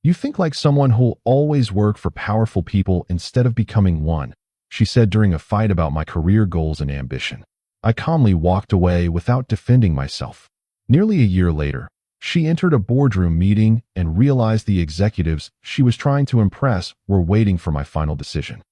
You think like someone who'll always work for powerful people instead of becoming one, she said during a fight about my career goals and ambition. I calmly walked away without defending myself. Nearly a year later, she entered a boardroom meeting and realized the executives she was trying to impress were waiting for my final decision.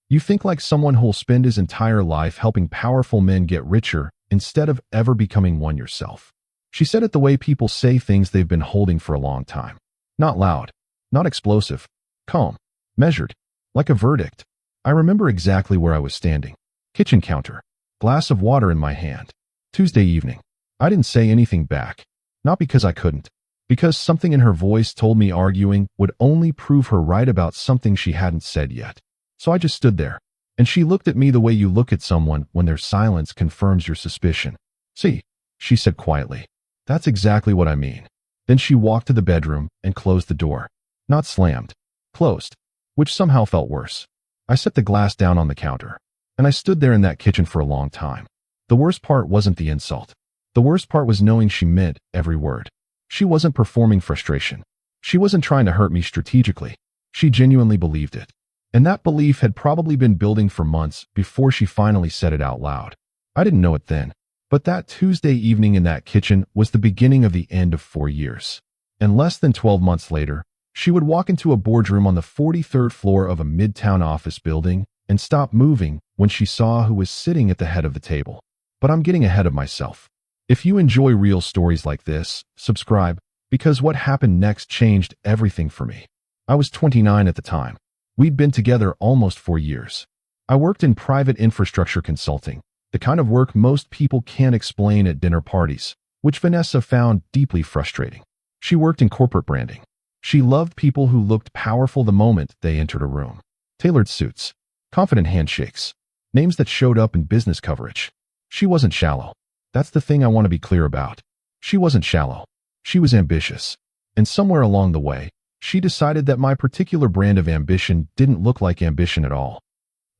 You think like someone who'll spend his entire life helping powerful men get richer instead of ever becoming one yourself. She said it the way people say things they've been holding for a long time. Not loud, not explosive, calm, measured, like a verdict. I remember exactly where I was standing. Kitchen counter, glass of water in my hand. Tuesday evening. I didn't say anything back. Not because I couldn't. Because something in her voice told me arguing would only prove her right about something she hadn't said yet. So I just stood there. And she looked at me the way you look at someone when their silence confirms your suspicion. See, she said quietly. That's exactly what I mean. Then she walked to the bedroom and closed the door. Not slammed. Closed. Which somehow felt worse. I set the glass down on the counter. And I stood there in that kitchen for a long time. The worst part wasn't the insult. The worst part was knowing she meant every word. She wasn't performing frustration. She wasn't trying to hurt me strategically. She genuinely believed it. And that belief had probably been building for months before she finally said it out loud. I didn't know it then. But that Tuesday evening in that kitchen was the beginning of the end of 4 years. And less than 12 months later, she would walk into a boardroom on the 43rd floor of a midtown office building and stop moving when she saw who was sitting at the head of the table. But I'm getting ahead of myself. If you enjoy real stories like this, subscribe, because what happened next changed everything for me. I was 29 at the time. We'd been together almost 4 years. I worked in private infrastructure consulting, the kind of work most people can't explain at dinner parties, which Vanessa found deeply frustrating. She worked in corporate branding. She loved people who looked powerful the moment they entered a room. Tailored suits, confident handshakes, names that showed up in business coverage. She wasn't shallow. That's the thing I want to be clear about. She wasn't shallow. She was ambitious. And somewhere along the way, she decided that my particular brand of ambition didn't look like ambition at all.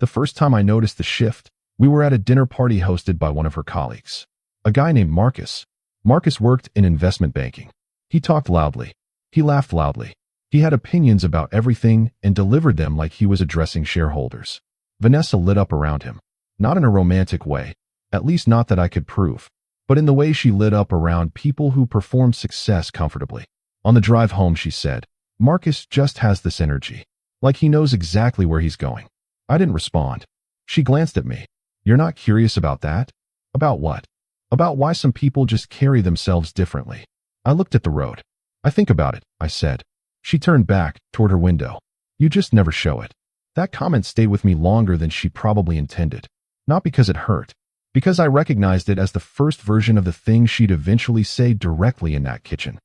The first time I noticed the shift, we were at a dinner party hosted by one of her colleagues. A guy named Marcus. Marcus worked in investment banking. He talked loudly. He laughed loudly. He had opinions about everything and delivered them like he was addressing shareholders. Vanessa lit up around him. Not in a romantic way, at least not that I could prove, but in the way she lit up around people who performed success comfortably. On the drive home, she said, Marcus just has this energy, like he knows exactly where he's going. I didn't respond. She glanced at me. You're not curious about that? About what? About why some people just carry themselves differently. I looked at the road. I think about it, I said. She turned back toward her window. You just never show it. That comment stayed with me longer than she probably intended. Not because it hurt, because I recognized it as the first version of the thing she'd eventually say directly in that kitchen.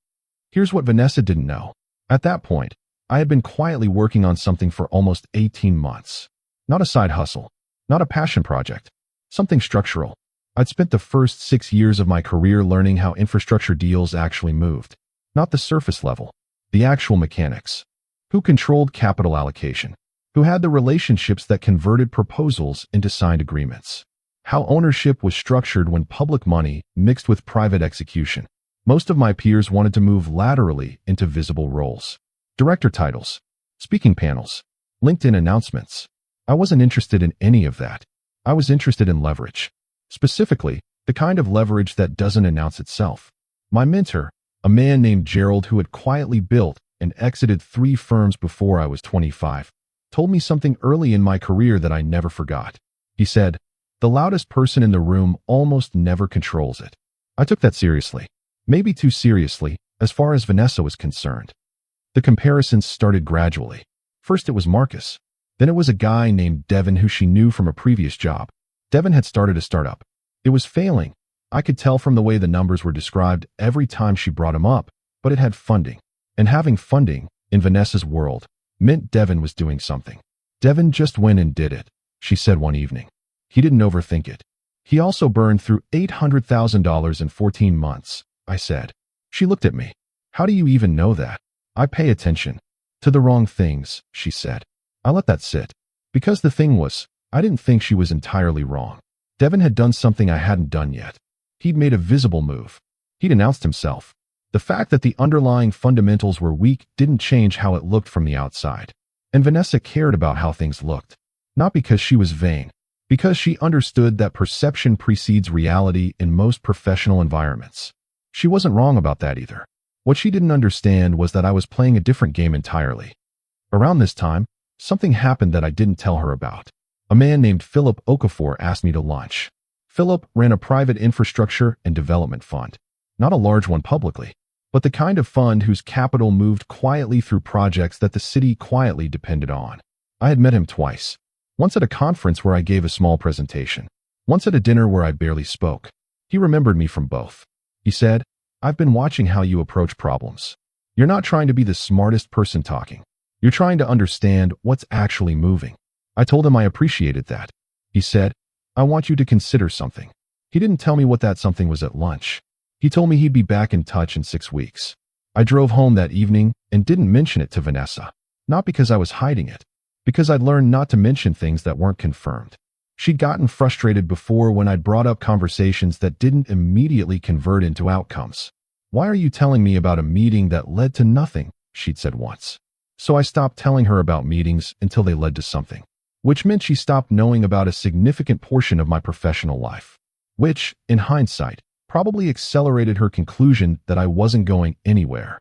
Here's what Vanessa didn't know. At that point, I had been quietly working on something for almost 18 months. Not a side hustle, not a passion project, something structural. I'd spent the first 6 years of my career learning how infrastructure deals actually moved. Not the surface level, the actual mechanics. Who controlled capital allocation? Who had the relationships that converted proposals into signed agreements? How ownership was structured when public money mixed with private execution. Most of my peers wanted to move laterally into visible roles. Director titles, speaking panels, LinkedIn announcements. I wasn't interested in any of that. I was interested in leverage. Specifically, the kind of leverage that doesn't announce itself. My mentor, a man named Gerald who had quietly built and exited 3 firms before I was 25, told me something early in my career that I never forgot. He said, the loudest person in the room almost never controls it. I took that seriously. Maybe too seriously, as far as Vanessa was concerned. The comparisons started gradually. First it was Marcus. Then it was a guy named Devin who she knew from a previous job. Devin had started a startup. It was failing. I could tell from the way the numbers were described every time she brought him up, but it had funding. And having funding, in Vanessa's world, meant Devin was doing something. Devin just went and did it, she said one evening. He didn't overthink it. He also burned through $800,000 in 14 months, I said. She looked at me. How do you even know that? I pay attention. To the wrong things, she said. I let that sit. Because the thing was, I didn't think she was entirely wrong. Devin had done something I hadn't done yet. He'd made a visible move. He'd announced himself. The fact that the underlying fundamentals were weak didn't change how it looked from the outside. And Vanessa cared about how things looked. Not because she was vain, because she understood that perception precedes reality in most professional environments. She wasn't wrong about that either. What she didn't understand was that I was playing a different game entirely. Around this time, something happened that I didn't tell her about. A man named Philip Okafor asked me to lunch. Philip ran a private infrastructure and development fund. Not a large one publicly, but the kind of fund whose capital moved quietly through projects that the city quietly depended on. I had met him twice. Once at a conference where I gave a small presentation. Once at a dinner where I barely spoke. He remembered me from both. He said, "I've been watching how you approach problems. You're not trying to be the smartest person talking. You're trying to understand what's actually moving." I told him I appreciated that. He said, "I want you to consider something." He didn't tell me what that something was at lunch. He told me he'd be back in touch in 6 weeks. I drove home that evening and didn't mention it to Vanessa. Not because I was hiding it, because I'd learned not to mention things that weren't confirmed. She'd gotten frustrated before when I'd brought up conversations that didn't immediately convert into outcomes. "Why are you telling me about a meeting that led to nothing?" she'd said once. So I stopped telling her about meetings until they led to something. Which meant she stopped knowing about a significant portion of my professional life. Which, in hindsight, probably accelerated her conclusion that I wasn't going anywhere.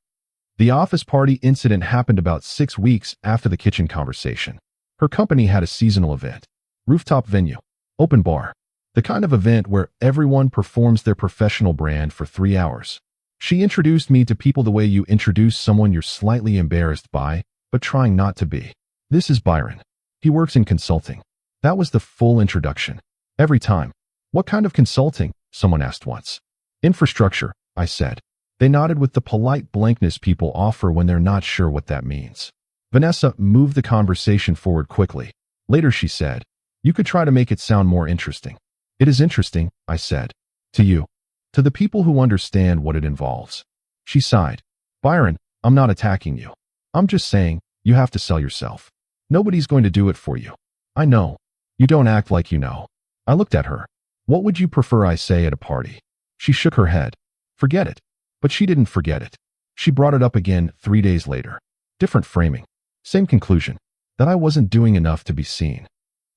The office party incident happened about 6 weeks after the kitchen conversation. Her company had a seasonal event. Rooftop venue. Open bar. The kind of event where everyone performs their professional brand for 3 hours. She introduced me to people the way you introduce someone you're slightly embarrassed by, but trying not to be. "This is Byron. He works in consulting." That was the full introduction. Every time. "What kind of consulting?" someone asked once. "Infrastructure," I said. They nodded with the polite blankness people offer when they're not sure what that means. Vanessa moved the conversation forward quickly. Later she said, "You could try to make it sound more interesting." "It is interesting," I said. "To you. To the people who understand what it involves." She sighed. "Byron, I'm not attacking you. I'm just saying, you have to sell yourself. Nobody's going to do it for you." "I know. You don't act like you know." I looked at her. "What would you prefer I say at a party?" She shook her head. "Forget it." But she didn't forget it. She brought it up again 3 days later. Different framing. Same conclusion. That I wasn't doing enough to be seen.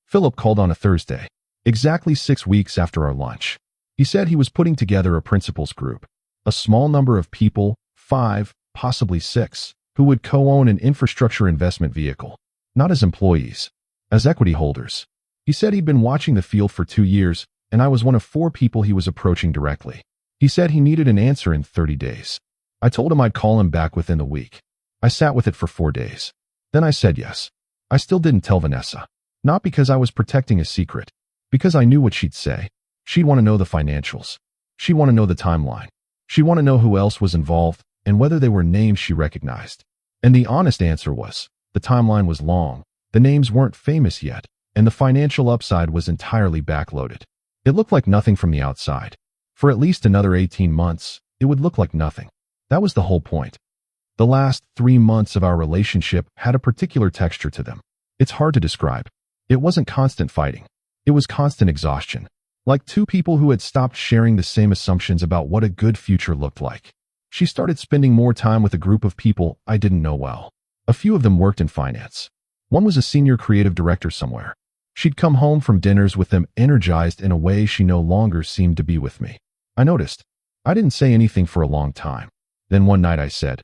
Philip called on a Thursday, exactly 6 weeks after our lunch. He said he was putting together a principals group. A small number of people, 5, possibly 6, who would co-own an infrastructure investment vehicle. Not as employees. As equity holders. He said he'd been watching the field for 2 years, and I was one of 4 people he was approaching directly. He said he needed an answer in 30 days. I told him I'd call him back within the week. I sat with it for 4 days. Then I said yes. I still didn't tell Vanessa. Not because I was protecting a secret. Because I knew what she'd say. She'd want to know the financials. She'd want to know the timeline. She'd want to know who else was involved and whether they were names she recognized. And the honest answer was, the timeline was long, the names weren't famous yet, and the financial upside was entirely backloaded. It looked like nothing from the outside. For at least another 18 months, it would look like nothing. That was the whole point. The last 3 months of our relationship had a particular texture to them. It's hard to describe. It wasn't constant fighting. It was constant exhaustion. Like 2 people who had stopped sharing the same assumptions about what a good future looked like. She started spending more time with a group of people I didn't know well. A few of them worked in finance. One was a senior creative director somewhere. She'd come home from dinners with them energized in a way she no longer seemed to be with me. I noticed. I didn't say anything for a long time. Then one night I said,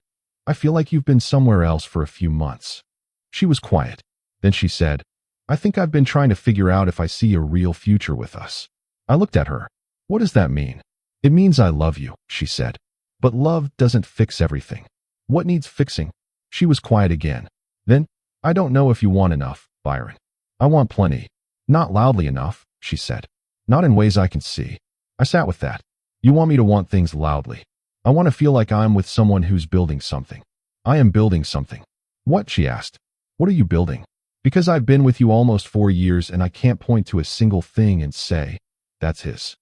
"I feel like you've been somewhere else for a few months." She was quiet. Then she said, "I think I've been trying to figure out if I see a real future with us." I looked at her. "What does that mean?" "It means I love you," she said. "But love doesn't fix everything." "What needs fixing?" She was quiet again. Then, "I don't know if you want enough, Byron." "I want plenty." "Not loudly enough," she said. "Not in ways I can see." I sat with that. "You want me to want things loudly. I want to feel like I'm with someone who's building something." "I am building something." "What?" she asked. "What are you building?" "Because I've been with you almost 4 years and I can't point to a single thing and say, that's his."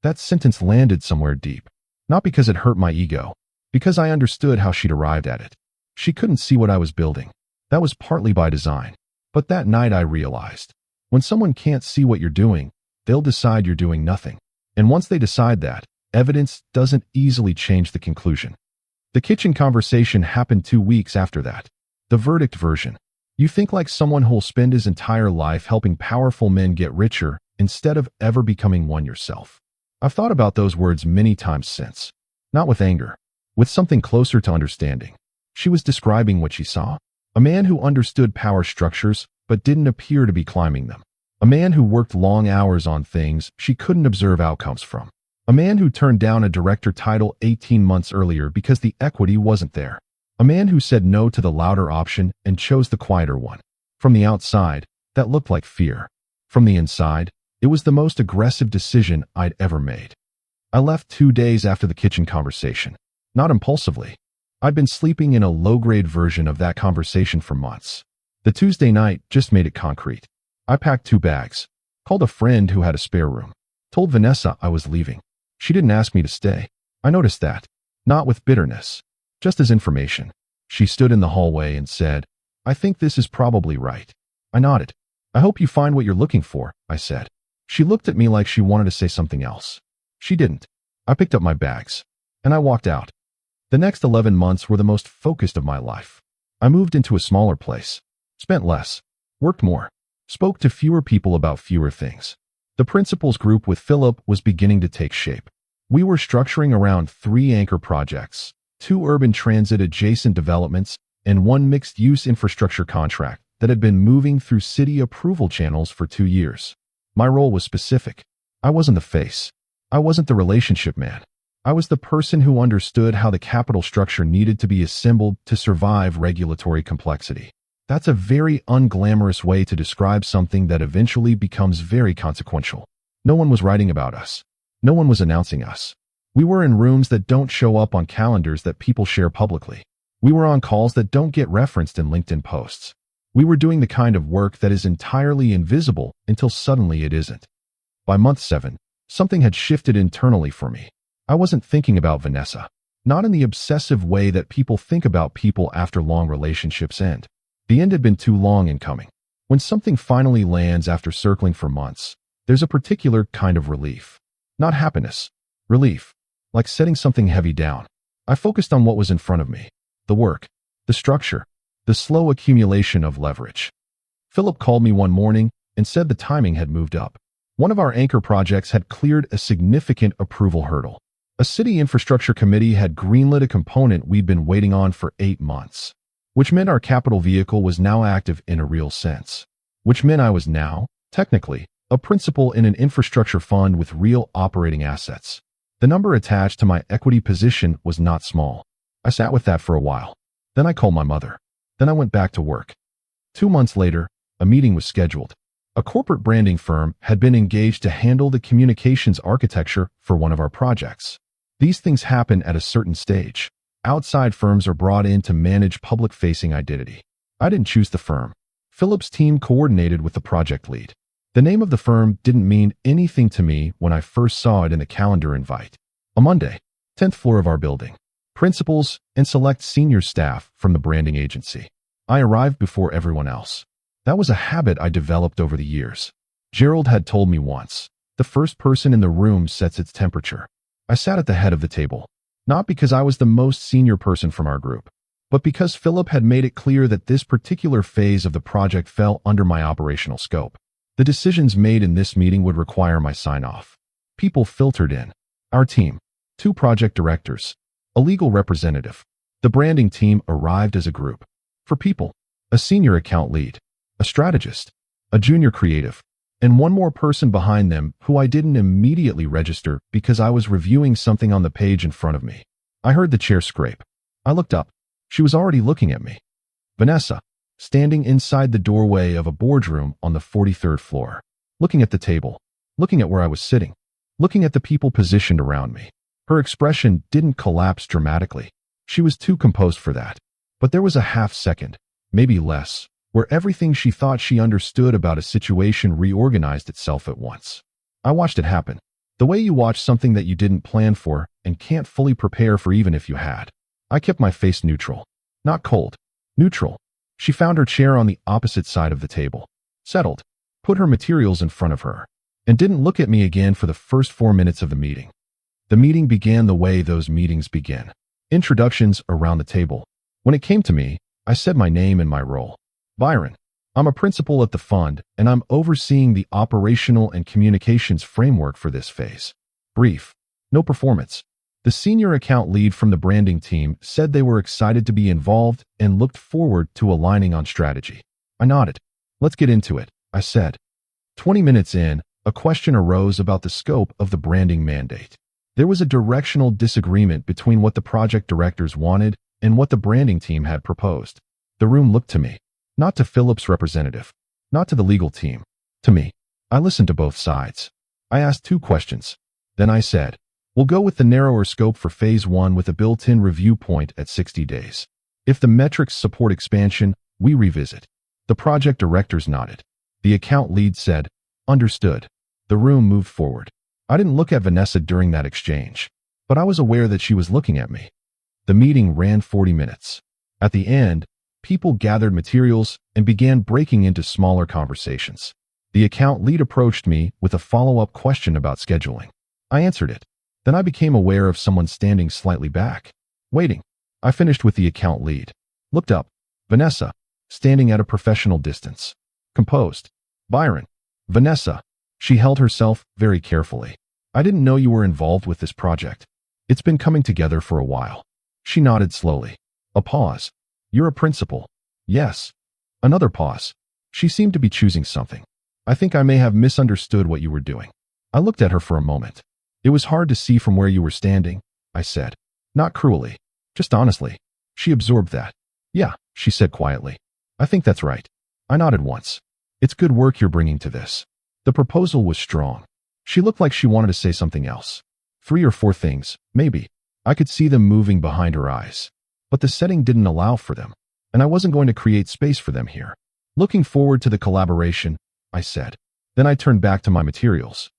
That sentence landed somewhere deep. Not because it hurt my ego. Because I understood how she'd arrived at it. She couldn't see what I was building. That was partly by design. But that night I realized, when someone can't see what you're doing, they'll decide you're doing nothing. And once they decide that, evidence doesn't easily change the conclusion. The kitchen conversation happened 2 weeks after that. The verdict version. You think like someone who'll spend his entire life helping powerful men get richer instead of ever becoming one yourself. I've thought about those words many times since. Not with anger, with something closer to understanding. She was describing what she saw. A man who understood power structures but didn't appear to be climbing them. A man who worked long hours on things she couldn't observe outcomes from. A man who turned down a director title 18 months earlier because the equity wasn't there. A man who said no to the louder option and chose the quieter one. From the outside, that looked like fear. From the inside, it was the most aggressive decision I'd ever made. I left 2 days after the kitchen conversation. Not impulsively. I'd been sleeping in a low-grade version of that conversation for months. The Tuesday night just made it concrete. I packed 2 bags, called a friend who had a spare room, told Vanessa I was leaving. She didn't ask me to stay. I noticed that. Not with bitterness. Just as information. She stood in the hallway and said, "I think this is probably right." I nodded. "I hope you find what you're looking for," I said. She looked at me like she wanted to say something else. She didn't. I picked up my bags. And I walked out. The next 11 months were the most focused of my life. I moved into a smaller place. Spent less. Worked more. Spoke to fewer people about fewer things. The principals group with Philip was beginning to take shape. We were structuring around 3 anchor projects, 2 urban transit-adjacent developments, and 1 mixed-use infrastructure contract that had been moving through city approval channels for 2 years. My role was specific. I wasn't the face. I wasn't the relationship man. I was the person who understood how the capital structure needed to be assembled to survive regulatory complexity. That's a very unglamorous way to describe something that eventually becomes very consequential. No one was writing about us. No one was announcing us. We were in rooms that don't show up on calendars that people share publicly. We were on calls that don't get referenced in LinkedIn posts. We were doing the kind of work that is entirely invisible until suddenly it isn't. By month 7, something had shifted internally for me. I wasn't thinking about Vanessa. Not in the obsessive way that people think about people after long relationships end. The end had been too long in coming. When something finally lands after circling for months, there's a particular kind of relief. Not happiness. Relief. Like setting something heavy down. I focused on what was in front of me. The work. The structure. The slow accumulation of leverage. Philip called me one morning and said the timing had moved up. One of our anchor projects had cleared a significant approval hurdle. A city infrastructure committee had greenlit a component we'd been waiting on for 8 months. Which meant our capital vehicle was now active in a real sense. Which meant I was now, technically, a principal in an infrastructure fund with real operating assets. The number attached to my equity position was not small. I sat with that for a while. Then I called my mother. Then I went back to work. 2 months later, a meeting was scheduled. A corporate branding firm had been engaged to handle the communications architecture for one of our projects. These things happen at a certain stage. Outside firms are brought in to manage public-facing identity. I didn't choose the firm. Philip's team coordinated with the project lead. The name of the firm didn't mean anything to me when I first saw it in the calendar invite. A Monday, 10th floor of our building. Principals and select senior staff from the branding agency. I arrived before everyone else. That was a habit I developed over the years. Gerald had told me once, the first person in the room sets its temperature. I sat at the head of the table. Not because I was the most senior person from our group, but because Philip had made it clear that this particular phase of the project fell under my operational scope. The decisions made in this meeting would require my sign-off. People filtered in. Our team, 2 project directors, a legal representative. The branding team arrived as a group. For people, a senior account lead, a strategist, a junior creative, and one more person behind them who I didn't immediately register because I was reviewing something on the page in front of me. I heard the chair scrape. I looked up. She was already looking at me. Vanessa, standing inside the doorway of a boardroom on the 43rd floor, looking at the table, looking at where I was sitting, looking at the people positioned around me. Her expression didn't collapse dramatically. She was too composed for that. But there was a half second, maybe less, where everything she thought she understood about a situation reorganized itself at once. I watched it happen. The way you watch something that you didn't plan for and can't fully prepare for even if you had. I kept my face neutral. Not cold. Neutral. She found her chair on the opposite side of the table. Settled. Put her materials in front of her. And didn't look at me again for the first 4 minutes of the meeting. The meeting began the way those meetings begin. Introductions around the table. When it came to me, I said my name and my role. Byron. I'm a principal at the fund, and I'm overseeing the operational and communications framework for this phase. Brief. No performance. The senior account lead from the branding team said they were excited to be involved and looked forward to aligning on strategy. I nodded. Let's get into it, I said. 20 minutes in, a question arose about the scope of the branding mandate. There was a directional disagreement between what the project directors wanted and what the branding team had proposed. The room looked to me, not to Philip's representative, not to the legal team, to me. I listened to both sides. I asked 2 questions. Then I said, we'll go with the narrower scope for phase 1 with a built-in review point at 60 days. If the metrics support expansion, we revisit. The project directors nodded. The account lead said, understood. The room moved forward. I didn't look at Vanessa during that exchange, but I was aware that she was looking at me. The meeting ran 40 minutes. At the end, people gathered materials and began breaking into smaller conversations. The account lead approached me with a follow-up question about scheduling. I answered it. Then I became aware of someone standing slightly back, waiting. I finished with the account lead. Looked up. Vanessa, standing at a professional distance. Composed. Byron. Vanessa. She held herself very carefully. I didn't know you were involved with this project. It's been coming together for a while. She nodded slowly. A pause. You're a principal. Yes. Another pause. She seemed to be choosing something. I think I may have misunderstood what you were doing. I looked at her for a moment. It was hard to see from where you were standing, I said. Not cruelly. Just honestly. She absorbed that. Yeah, she said quietly. I think that's right. I nodded once. It's good work you're bringing to this. The proposal was strong. She looked like she wanted to say something else. 3 or 4 things, maybe. I could see them moving behind her eyes. But the setting didn't allow for them, and I wasn't going to create space for them here. Looking forward to the collaboration, I said. Then I turned back to my materials.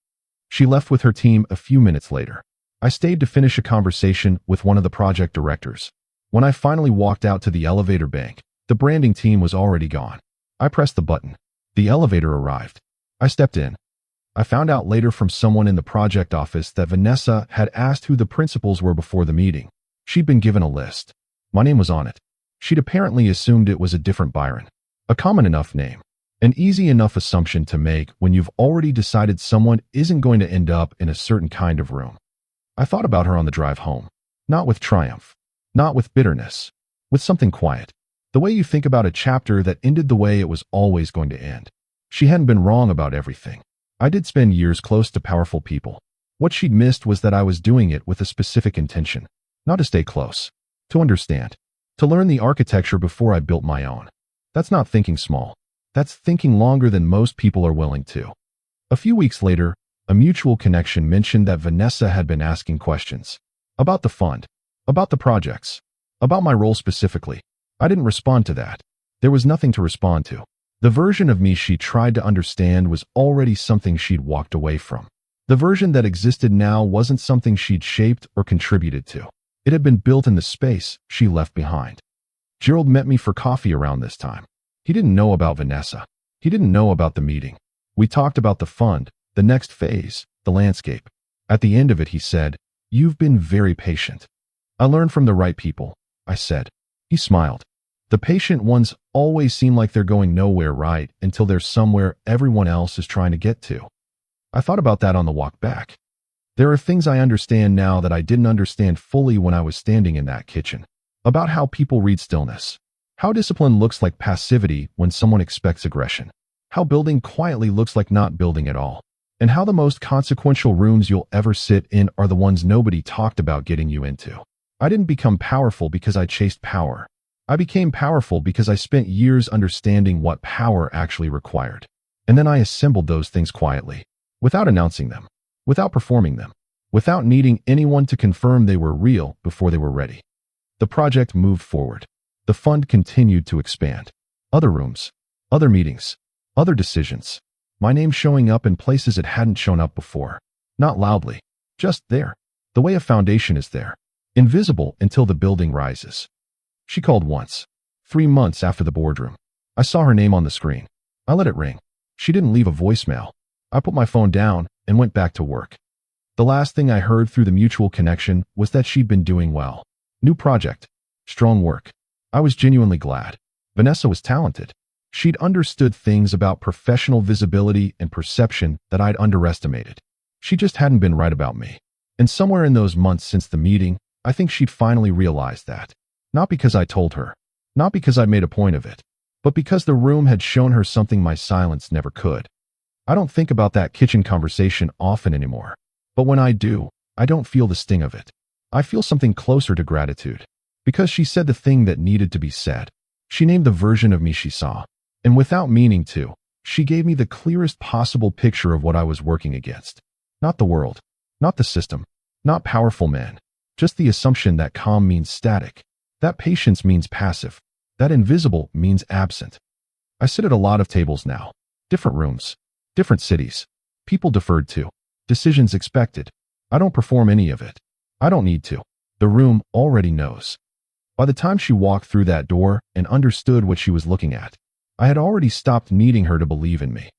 She left with her team a few minutes later. I stayed to finish a conversation with one of the project directors. When I finally walked out to the elevator bank, the branding team was already gone. I pressed the button. The elevator arrived. I stepped in. I found out later from someone in the project office that Vanessa had asked who the principals were before the meeting. She'd been given a list. My name was on it. She'd apparently assumed it was a different Byron. A common enough name. An easy enough assumption to make when you've already decided someone isn't going to end up in a certain kind of room. I thought about her on the drive home. Not with triumph. Not with bitterness. With something quiet. The way you think about a chapter that ended the way it was always going to end. She hadn't been wrong about everything. I did spend years close to powerful people. What she'd missed was that I was doing it with a specific intention. Not to stay close. To understand. To learn the architecture before I built my own. That's not thinking small. That's thinking longer than most people are willing to. A few weeks later, a mutual connection mentioned that Vanessa had been asking questions. About the fund. About the projects. About my role specifically. I didn't respond to that. There was nothing to respond to. The version of me she tried to understand was already something she'd walked away from. The version that existed now wasn't something she'd shaped or contributed to. It had been built in the space she left behind. Gerald met me for coffee around this time. He didn't know about Vanessa. He didn't know about the meeting. We talked about the fund, the next phase, the landscape. At the end of it, he said, "You've been very patient." "I learned from the right people," I said. He smiled. The patient ones always seem like they're going nowhere right until they're somewhere everyone else is trying to get to. I thought about that on the walk back. There are things I understand now that I didn't understand fully when I was standing in that kitchen. About how people read stillness. How discipline looks like passivity when someone expects aggression. How building quietly looks like not building at all. And how the most consequential rooms you'll ever sit in are the ones nobody talked about getting you into. I didn't become powerful because I chased power. I became powerful because I spent years understanding what power actually required. And then I assembled those things quietly, without announcing them, without performing them, without needing anyone to confirm they were real before they were ready. The project moved forward. The fund continued to expand. Other rooms, other meetings, other decisions. My name showing up in places it hadn't shown up before. Not loudly, just there. The way a foundation is there. Invisible until the building rises. She called once. 3 months after the boardroom. I saw her name on the screen. I let it ring. She didn't leave a voicemail. I put my phone down and went back to work. The last thing I heard through the mutual connection was that she'd been doing well. New project. Strong work. I was genuinely glad. Vanessa was talented. She'd understood things about professional visibility and perception that I'd underestimated. She just hadn't been right about me. And somewhere in those months since the meeting, I think she'd finally realized that. Not because I told her. Not because I made a point of it. But because the room had shown her something my silence never could. I don't think about that kitchen conversation often anymore. But when I do, I don't feel the sting of it. I feel something closer to gratitude. Because she said the thing that needed to be said. She named the version of me she saw. And without meaning to, she gave me the clearest possible picture of what I was working against. Not the world. Not the system. Not powerful men. Just the assumption that calm means static. That patience means passive. That invisible means absent. I sit at a lot of tables now. Different rooms. Different cities. People deferred to. Decisions expected. I don't perform any of it. I don't need to. The room already knows. By the time she walked through that door and understood what she was looking at, I had already stopped needing her to believe in me.